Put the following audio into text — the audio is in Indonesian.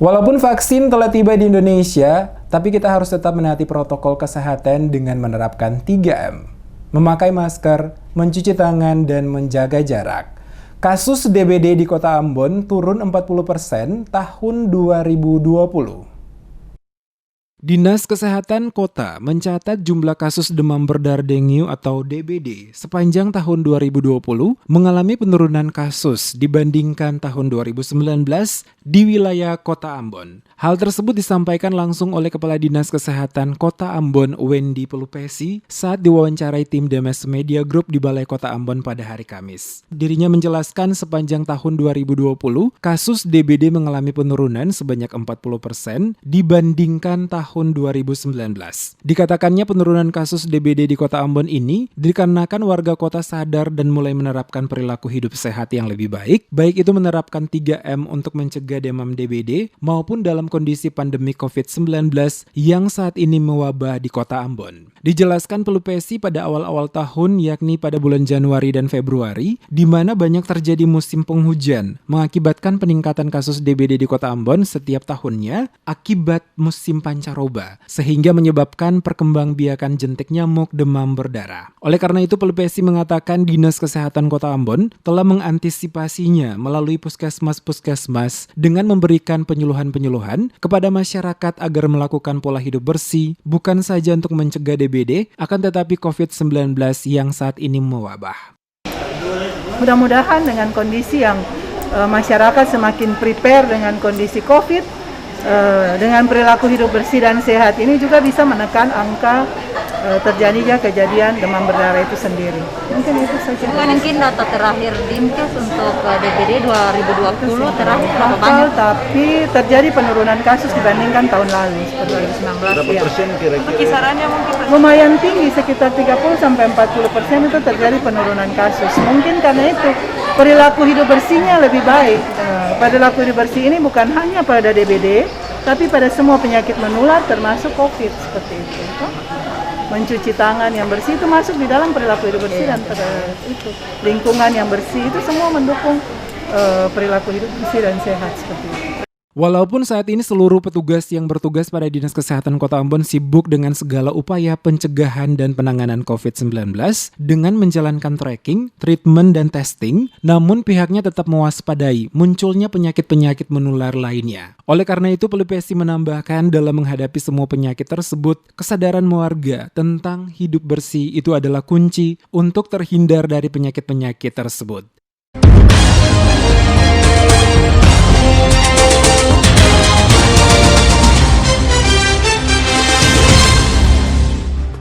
Walaupun vaksin telah tiba di Indonesia, tapi kita harus tetap menaati protokol kesehatan dengan menerapkan 3M. Memakai masker, mencuci tangan, dan menjaga jarak. Kasus DBD di Kota Ambon turun 40% tahun 2020. Dinas Kesehatan Kota mencatat jumlah kasus demam berdarah dengue atau DBD sepanjang tahun 2020 mengalami penurunan kasus dibandingkan tahun 2019 di wilayah Kota Ambon. Hal tersebut disampaikan langsung oleh Kepala Dinas Kesehatan Kota Ambon Wendy Pelupesi saat diwawancarai tim Demes Media Group di Balai Kota Ambon pada hari Kamis. Dirinya menjelaskan sepanjang tahun 2020 kasus DBD mengalami penurunan sebanyak 40% dibandingkan tahun 2019. Dikatakannya penurunan kasus DBD di Kota Ambon ini dikarenakan warga kota sadar dan mulai menerapkan perilaku hidup sehat yang lebih baik itu menerapkan 3M untuk mencegah demam DBD maupun dalam kondisi pandemi COVID-19 yang saat ini mewabah di Kota Ambon. Dijelaskan Pelupesi pada awal-awal tahun yakni pada bulan Januari dan Februari di mana banyak terjadi musim penghujan mengakibatkan peningkatan kasus DBD di Kota Ambon setiap tahunnya akibat musim pancaroba sehingga menyebabkan perkembangbiakan jentik nyamuk demam berdarah. Oleh karena itu Pelupesi mengatakan Dinas Kesehatan Kota Ambon telah mengantisipasinya melalui puskesmas-puskesmas dengan memberikan penyuluhan-penyuluhan kepada masyarakat agar melakukan pola hidup bersih bukan saja untuk mencegah DBD akan tetapi COVID-19 yang saat ini mewabah. Mudah-mudahan dengan kondisi yang masyarakat semakin prepare dengan kondisi COVID, dengan perilaku hidup bersih dan sehat ini juga bisa menekan angka terjadinya kejadian demam berdarah itu sendiri. Mungkin itu saja. Mungkin data terakhir Dinkes untuk DBD 2020 terakhir berapa mahal, banyak? tapi terjadi penurunan kasus dibandingkan tahun lalu seperti 2019. Berapa persen kira-kira? Kisarannya mungkin Lumayan tinggi, sekitar 30-40% itu terjadi penurunan kasus. Mungkin karena itu perilaku hidup bersihnya lebih baik. Perilaku hidup bersih ini bukan hanya pada DBD, tapi pada semua penyakit menular termasuk COVID seperti itu. Mencuci tangan yang bersih itu masuk di dalam perilaku hidup bersih dan itu lingkungan yang bersih itu semua mendukung perilaku hidup bersih dan sehat seperti itu. Walaupun saat ini seluruh petugas yang bertugas pada Dinas Kesehatan Kota Ambon sibuk dengan segala upaya pencegahan dan penanganan COVID-19 dengan menjalankan tracking, treatment, dan testing, namun pihaknya tetap mewaspadai munculnya penyakit-penyakit menular lainnya. Oleh karena itu, Pelupesi menambahkan dalam menghadapi semua penyakit tersebut, kesadaran warga tentang hidup bersih itu adalah kunci untuk terhindar dari penyakit-penyakit tersebut.